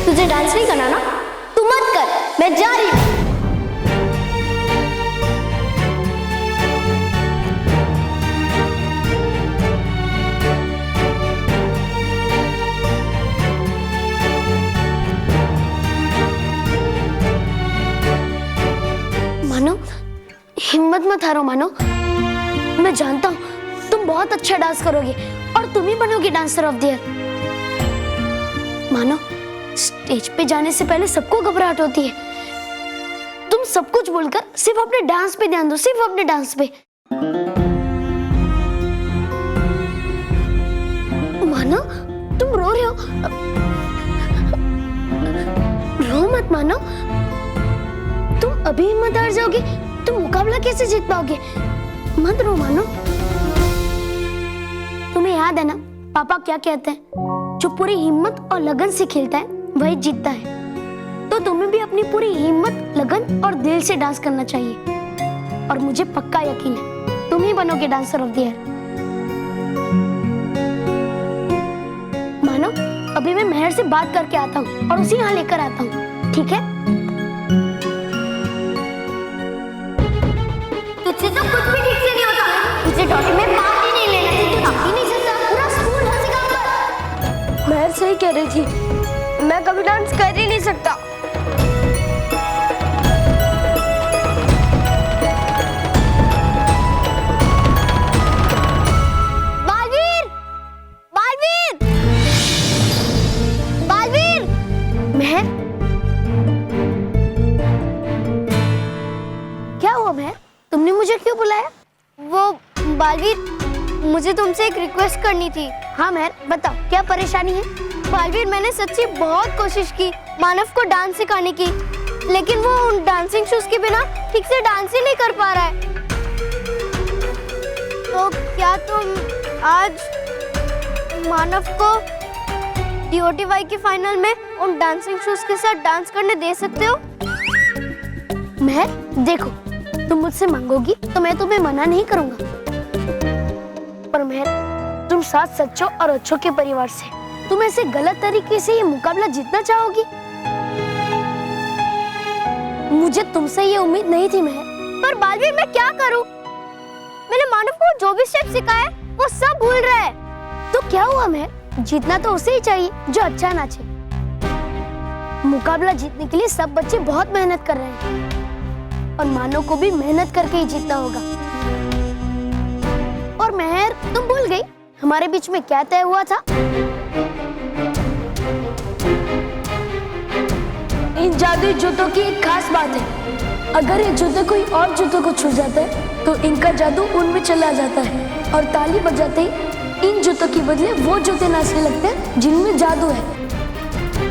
तुझे डांस नहीं करना ना, तू मत कर, मैं जा रही हूँ। मानो, हिम्मत मत हारो मानो। मैं जानता हूँ तुम बहुत अच्छा डांस करोगे और तुम ही बनोगी डांसर ऑफ द ईयर। मानो, स्टेज पे जाने से पहले सबको घबराहट होती है। तुम सब कुछ भूलकर सिर्फ अपने डांस पे ध्यान दो, सिर्फ अपने डांस पे। मानो, तुम रो रहे हो। रो मत मानो। तुम अभी हिम्मत हार जाओगे, तुम मुकाबला कैसे जीत पाओगे? मत रो मानो। तुम्हें याद है ना पापा क्या कहते हैं? जो पूरी हिम्मत और लगन से खेलता है वही जीतता है। तो तुम्हें भी अपनी पूरी हिम्मत, लगन और दिल से डांस करना चाहिए। और मुझे पक्का यकीन है तुम ही बनोगे डांसर ऑफ द ईयर। मानो, अभी मैं मेहर से बात करके आता हूँ और उसे यहाँ लेकर आता हूँ, ठीक है? तुझसे तो कुछ भी ठीक से नहीं होता। तुझे डॉटी में पार्ट ही नहीं लेना चाहिए, तू ही नहीं सकता, पूरा स्कूल हंसेगा पर। मेहर सही कह रही थी, मैं कभी डांस कर ही नहीं सकता। बालवीर! बालवीर! बालवीर! मेहर? क्या हुआ मेहर? तुमने मुझे क्यों बुलाया? वो बालवीर, मुझे तुमसे एक रिक्वेस्ट करनी थी। हाँ मेहर, बताओ क्या परेशानी है? बालवीर, मैंने सच्ची बहुत कोशिश की मानव को डांस सिखाने की, लेकिन वो उन डांसिंग शूज के बिना ठीक से डांस ही नहीं कर पा रहा है। तो क्या तुम आज मानव को DOTY के फाइनल में उन डांसिंग शूज के साथ डांस करने दे सकते हो? मेहर, देखो, तुम मुझसे मांगोगी तो मैं तुम्हें मना नहीं करूंगा, पर मेहर, तुम 7 सच्चों और अच्छों के परिवार से तुम ऐसे गलत तरीके से ये मुकाबला जीतना चाहोगी? मुझे तुमसे ये उम्मीद नहीं थी मेहर। पर बालवीर, मैं क्या करूं? मैंने मानव को जो भी स्टेप सिखाया है वो सब भूल रहा है। तो क्या हुआ मेहर? जीतना तो उसे ही चाहिए जो अच्छा नाचे। मुकाबला जीतने के लिए सब बच्चे बहुत मेहनत कर रहे हैं और मानव को भी मेहनत करके ही जीतना होगा। और मेहर, तुम भूल गई हमारे बीच में क्या तय हुआ था? इन जादुई जूतों की एक खास बात है, अगर ये जूते कोई और जूतों को छू जाते हैं तो इनका जादू उनमें चला जाता है और ताली बजाते ही इन जूतों के बदले वो जूते नाचने लगते हैं जिनमें जादू है।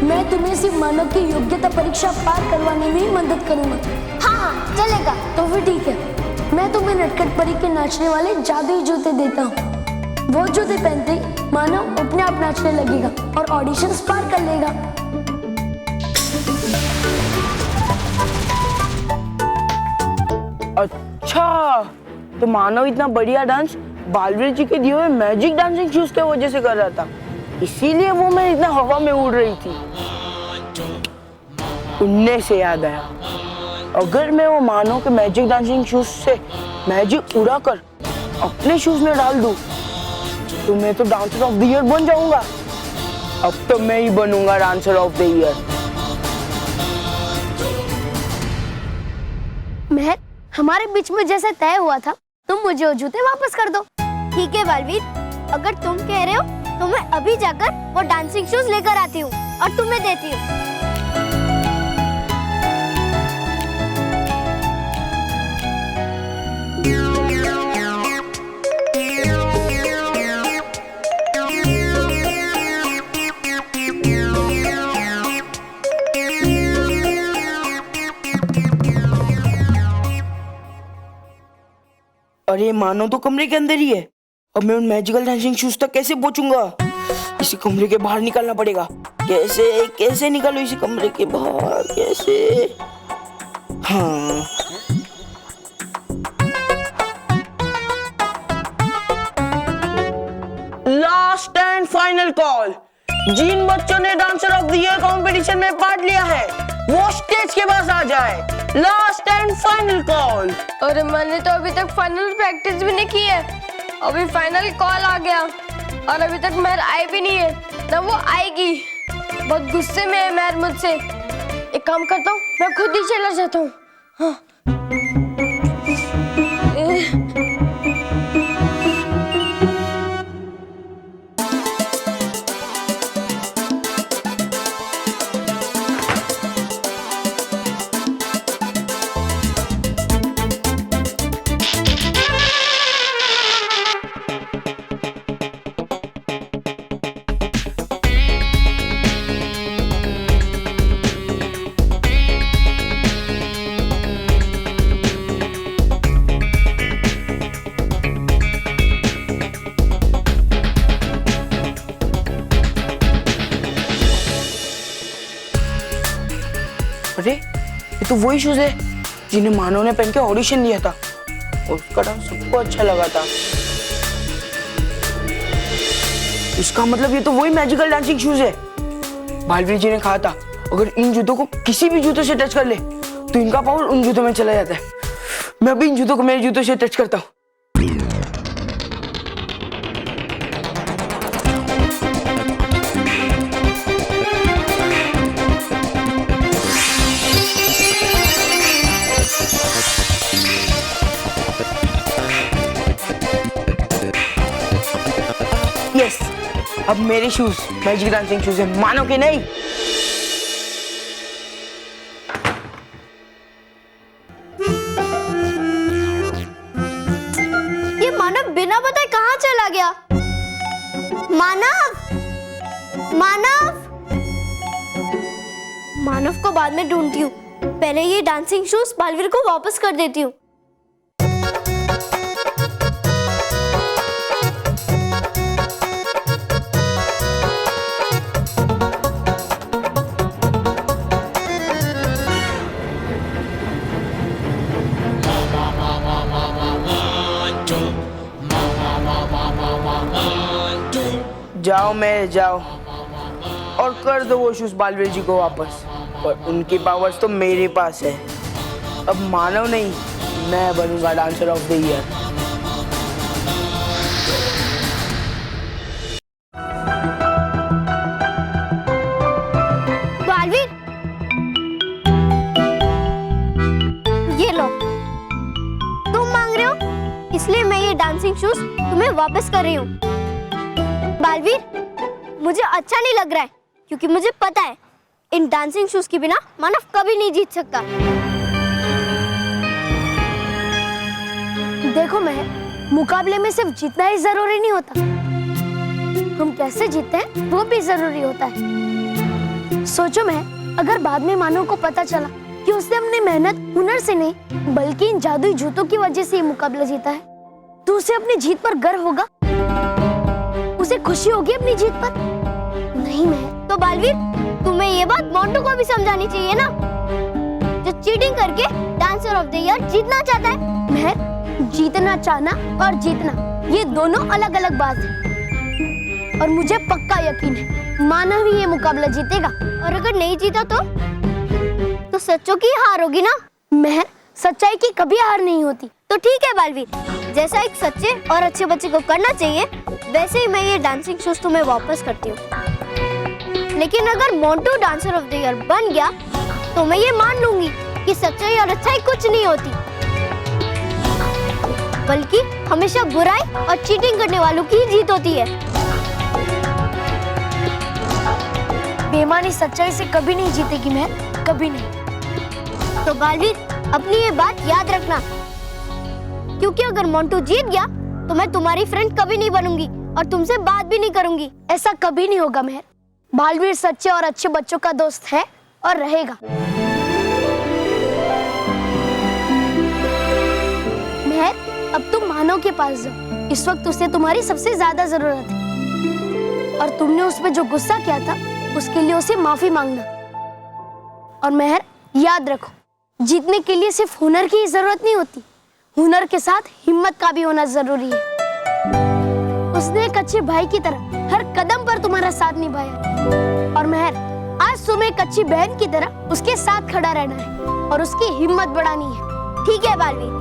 मैं तुम्हें सिर्फ मानव की योग्यता परीक्षा पार करवाने में ही मदद करूंगा। हाँ, चलेगा। तो फिर ठीक है, मैं तुम्हें नटखट परी के नाचने वाले जादुई जूते देता हूँ। वो जूते पहनते ही मानव अपने आप नाचने लगेगा और ऑडिशंस पार कर लेगा। अच्छा, तो मानव इतना बढ़िया डांस बालवीर जी के दिए हुए मैजिक डांसिंग शूज की वजह से कर रहा था, इसीलिए वो मैं इतना हवा में उड़ रही थी। उड़ने से याद आया, अगर मैं वो मानव के मैजिक डांसिंग शूज से मैजिक उड़ाकर अपने शूज में डाल दूं, तो मैं तो डांसर ऑफ द ईयर बन जाऊंगा। अब तो मैं ही बनूंगा डांसर ऑफ द ईयर। मेहर, हमारे बीच में जैसे तय हुआ था, तुम मुझे वो जूते वापस कर दो। ठीक है बालवीर, अगर तुम कह रहे हो तो मैं अभी जाकर वो डांसिंग शूज लेकर आती हूँ और तुम्हें देती हूँ। अरे मानो तो कमरे के अंदर ही है। अब मैं उन मैजिकल डांसिंग शूज तक कैसे पहुंचूंगा? इसी कमरे के बाहर निकलना पड़ेगा। कैसे कैसे निकालूं इसी कमरे के बाहर? कैसे? हाँ, लास्ट एंड फाइनल कॉल। जिन बच्चों ने dancer of the year competition में पार्ट लिया है वो स्टेज के पास आ जाए। Last and final call. अरे मैंने तो अभी तक फाइनल प्रैक्टिस भी नहीं की है, अभी फाइनल कॉल आ गया और अभी तक महर आई भी नहीं है, ना वो आएगी। बहुत गुस्से में है महर मुझसे। एक काम करता हूँ, मैं खुद ही चला जाता हूँ। हाँ। अरे ये तो वही शूज है जिन्हें मानव ने पहन के ऑडिशन दिया था और उसका डांस सबको अच्छा लगा था। इसका मतलब ये तो वही मैजिकल डांसिंग शूज है। बालवीर जी ने कहा था अगर इन जूतों को किसी भी जूतों से टच कर ले तो इनका पावर उन जूतों में चला जाता है। मैं अभी इन जूतों को मेरे जूतों से टच करता हूँ। यस, अब मेरे शूज मैजिक डांसिंग शूज है, मानो कि नहीं? ये मानव बिना बताए कहाँ चला गया? मानव, मानव, मानव को बाद में ढूंढती हूँ, पहले ये डांसिंग शूज बालवीर को वापस कर देती हूँ। जाओ मैं जाओ और कर दो वो शूज बालवीर जी को वापस, और उनकी पावर्स तो मेरे पास है। अब मानव नहीं, मैं बनूंगा dancer of the year. Baalveer, ये लो, तुम मांग रहे हो इसलिए मैं ये डांसिंग शूज तुम्हें वापस कर रही हूँ। बालवीर, मुझे अच्छा नहीं लग रहा है क्योंकि मुझे पता है इन डांसिंग शूज के बिना मानव कभी नहीं जीत सकता। देखो महर, मुकाबले में सिर्फ जीतना ही जरूरी नहीं होता, हम कैसे जीतते हैं वो भी जरूरी होता है। सोचो महर, अगर बाद में मानव को पता चला कि उसने अपनी मेहनत हुनर से नहीं बल्कि इन जादुई जूतों की वजह से ये मुकाबला जीता है, तो उसे अपनी जीत पर गर्व होगा, उसे खुशी होगी अपनी जीत पर, नहीं महर? तो बालवीर, तुम्हें ये बात मोंटू को भी समझानी चाहिए ना, जो चीटिंग करके डांसर ऑफ द ईयर जीतना चाहता है। महर, जीतना चाहना और जीतना ये दोनों अलग अलग बात है, और मुझे पक्का यकीन है मानव ही ये मुकाबला जीतेगा। और अगर नहीं जीता तो सच्चों की हार होगी ना। महर, सच्चाई की कभी हार नहीं होती। तो ठीक है बालवीर, जैसा एक सच्चे और अच्छे बच्चे को करना चाहिए वैसे ही मैं ये डांसिंग शूज तुम्हें वापस करती हूँ। लेकिन अगर Montu dancer of the year बन गया तो मैं ये मान लूंगी कि सच्चाई और अच्छाई कुछ नहीं होती, बल्कि हमेशा बुराई और चीटिंग करने वालों की ही जीत होती है। बेईमानी सच्चाई से कभी नहीं जीतेगी महर, कभी नहीं। तो बालवीर, अपनी ये बात याद रखना, क्योंकि अगर मोंटू जीत गया तो मैं तुम्हारी फ्रेंड कभी नहीं बनूंगी और तुमसे बात भी नहीं करूंगी। ऐसा कभी नहीं होगा महर, बालवीर सच्चे और अच्छे बच्चों का दोस्त है और रहेगा। महर, अब तुम मानव के पास जाओ, इस वक्त उसे तुम्हारी सबसे ज्यादा जरूरत है, और तुमने उस पर जो गुस्सा किया था उसके लिए उसे माफी मांगना। और महर, याद रखो, जीतने के लिए सिर्फ हुनर की ही जरूरत नहीं होती, हुनर के साथ हिम्मत का भी होना जरूरी है। उसने एक अच्छे भाई की तरह हर कदम पर तुम्हारा साथ निभाया। और महर, आज तुम्हें एक अच्छी बहन की तरह उसके साथ खड़ा रहना है और उसकी हिम्मत बढ़ानी है। ठीक है बालवीर?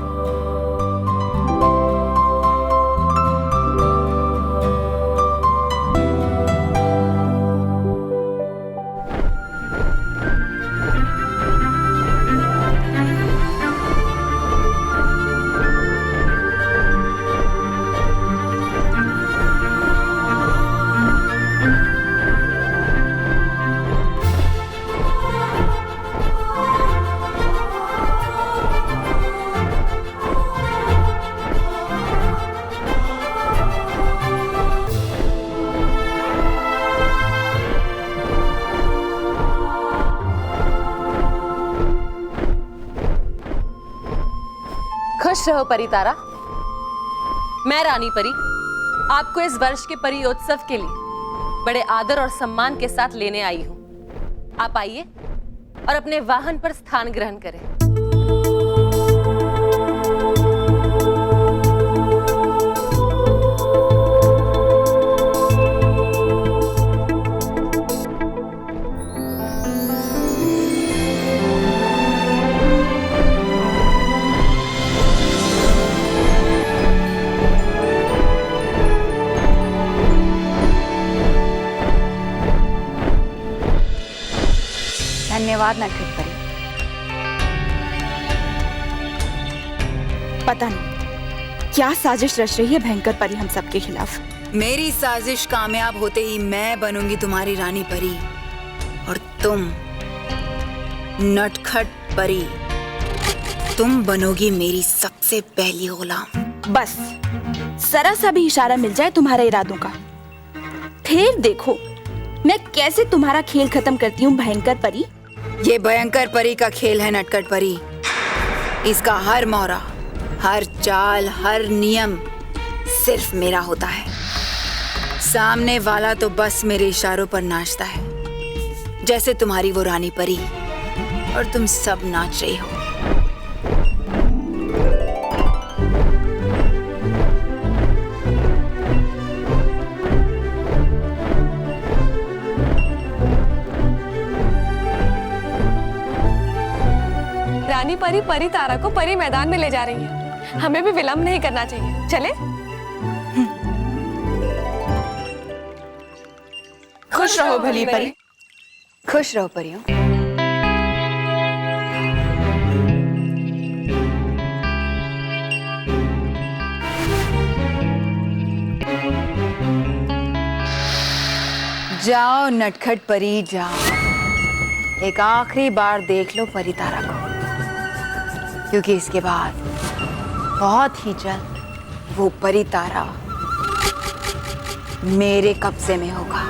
खुश रहो परी तारा। मैं रानी परी आपको इस वर्ष के परियोत्सव के लिए बड़े आदर और सम्मान के साथ लेने आई हूं। आप आइए और अपने वाहन पर स्थान ग्रहण करें। धन्यवाद नटखट परी। पता नहीं क्या साजिश रच रही है भयंकर परी हम सबके खिलाफ। मेरी साजिश कामयाब होते ही मैं बनूंगी तुम्हारी रानी परी और तुम नटखट परी, तुम बनोगी मेरी सबसे पहली गुलाम। बस जरा सा भी इशारा मिल जाए तुम्हारे इरादों का, फिर देखो मैं कैसे तुम्हारा खेल खत्म करती हूँ भयंकर परी। ये भयंकर परी का खेल है नटखट परी। इसका हर मोहरा, हर चाल, हर नियम सिर्फ मेरा होता है। सामने वाला तो बस मेरे इशारों पर नाचता है, जैसे तुम्हारी वो रानी परी और तुम सब नाच रही हो। रानी परी परी तारा को परी मैदान में ले जा रही है। हमें भी विलंब नहीं करना चाहिए। चले? खुश रहो भली परी। खुश रहो परियों। जाओ नटखट परी जाओ, एक आखिरी बार देख लो परी तारा को, क्योंकि इसके बाद बहुत ही जल्द वो परी तारा मेरे कब्जे में होगा।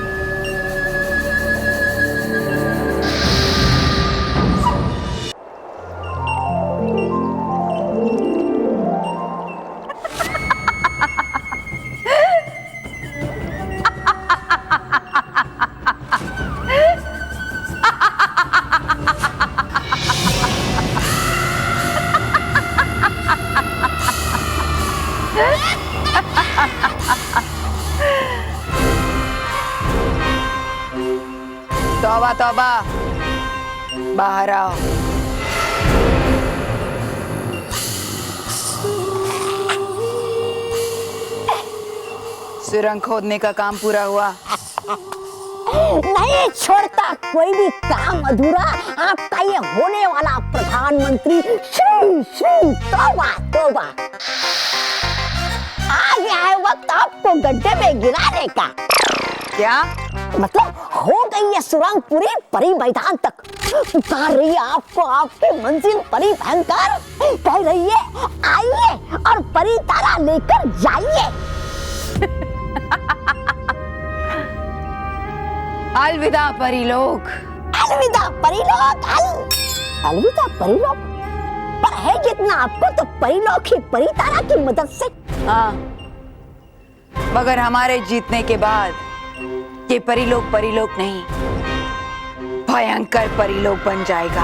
तौबा तौबा, बाहर आओ। सुरंग खोदने का काम पूरा हुआ? नहीं छोड़ता कोई भी काम अधूरा आपका ये होने वाला प्रधानमंत्री श्री श्री तौबा तौबा। आ गया है वक्त आपको गड्ढे में गिराने का। क्या मतलब हो गई है सुरंग पूरी परी मैदान तक, पुकार रही है आपको आपकी मंजिल परी भयंकर, कह रही है आइए और परी तारा लेकर जाइए। अलविदा परिलोक। अलविदा परिलोक। अलविदा परिलोक। पर है कितना आपको तो परिलोक ही परी तारा की मदद से। हाँ, मगर हमारे जीतने के बाद ये परिलोक नहीं, भयंकर परिलोक बन जाएगा।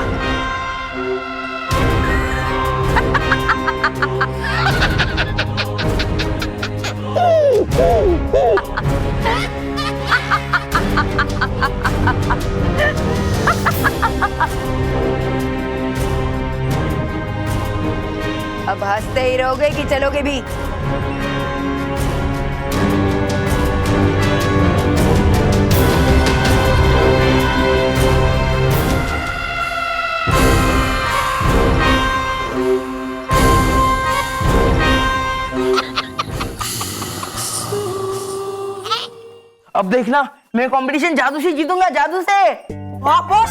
अब हंसते ही रहोगे कि चलोगे भी? अब देखना मैं कंपटीशन जादू से जीतूंगा, जादू से। वाह बॉस,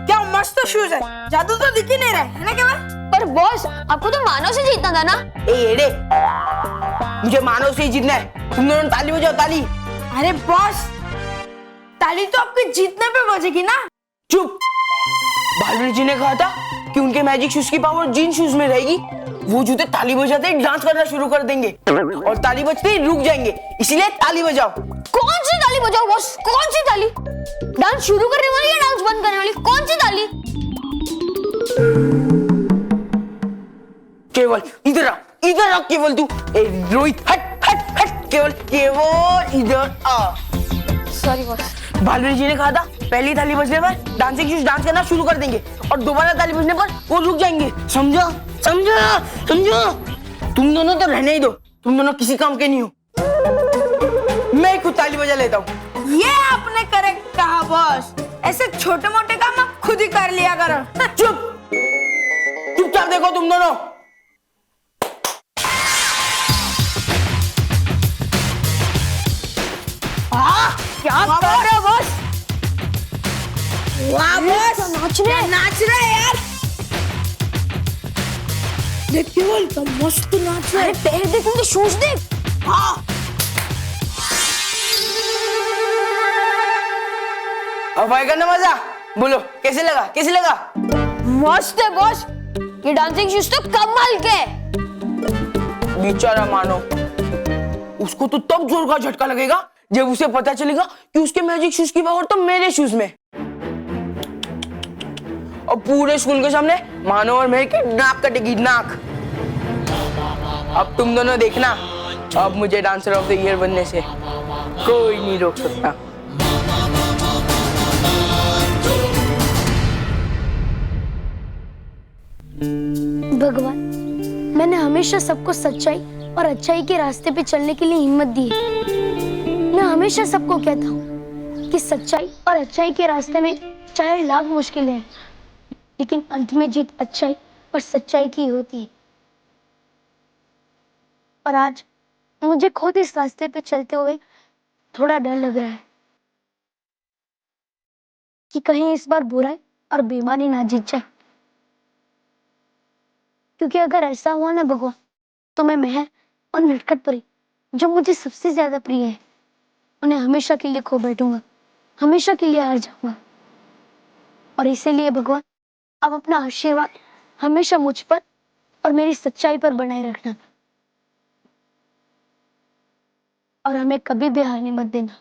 क्या मस्त शूज है। जादू तो दिख ही नहीं रहा है ना केवल? पर बॉस आपको तो मानव से जीतना था ना। ए एड़े, मुझे मानव से ही जीतना है। तुम दोनों ताली बजाओ, ताली। अरे बॉस, ताली तो आपके जीतने पे बजेगी ना। चुप। बालवीर जी ने कहा था कि उनके मैजिक शूज की पावर जिन शूज में रहेगी वो जूते ताली बजाते ही डांस करना शुरू कर देंगे और ताली बजते ही रुक जाएंगे, इसलिए ताली बजाओ। कौन सी ताली बजाओ बॉस? कौन सी ताली? डांस शुरू करने वाली या डांस बंद करने वाली? कौन सी ताली? केवल इधर आ, इधर आ केवल तू। ए रोहित, हट हट हट। केवल केवल इधर आ। Sorry boss. बालवीर जी ने कहा था पहली ताली बजने पर डांसिंग शूज डांस करना शुरू कर देंगे और दोबारा ताली बजने पर वो रुक जाएंगे। समझा समझा समझा? तुम दोनों तो रहने ही दो, तुम दोनों किसी काम के नहीं हो। मैं खुद ताली बजा लेता हूँ। ये आपने करेक्ट कहा बॉस। ऐसे छोटे मोटे काम आप खुद ही कर लिया करो। चुप, चुपचाप देखो तुम दोनों। क्या कर रहे हो बॉस? वाह बॉस, नाच रहे हैं यार। देख केवल, तो मस्त नाच रहे। अरे पैर देख, उनके शूज देख। हाँ, अब आएगा ना मजा? बोलो कैसे लगा, कैसे लगा? मस्त है बॉस, ये डांसिंग शूज तो कमाल के। बेचारा मानो, उसको तो तब जोर का झटका लगेगा जब उसे पता चलेगा कि उसके मैजिक शूज की पावर तो मेरे शूज में। और पूरे स्कूल के सामने मानो और मैं की नाक कटेगी, नाक। अब तुम दोनों देखना, अब मुझे डांसर ऑफ द ईयर बनने से कोई नहीं रोक सकता। भगवान, मैंने हमेशा सबको सच्चाई और अच्छाई के रास्ते पे चलने के लिए हिम्मत दी है। मैं हमेशा सबको कहता हूँ कि सच्चाई और अच्छाई के रास्ते में चाहे लाख मुश्किलें हैं, लेकिन अंत में जीत अच्छाई और सच्चाई की होती है। और आज मुझे खुद इस रास्ते पे चलते हुए थोड़ा डर लग रहा है कि कहीं इस बार बुराई और बेईमानी ना जीत जाए, क्योंकि अगर ऐसा हुआ ना भगवान, तो मैं महर और नटखट परी, जो मुझे सबसे ज्यादा प्रिय है, उन्हें हमेशा के लिए खो बैठूंगा, हमेशा के लिए हार जाऊंगा। और इसीलिए भगवान, अब अपना आशीर्वाद हमेशा मुझ पर और मेरी सच्चाई पर बनाए रखना और हमें कभी भी हारने मत देना।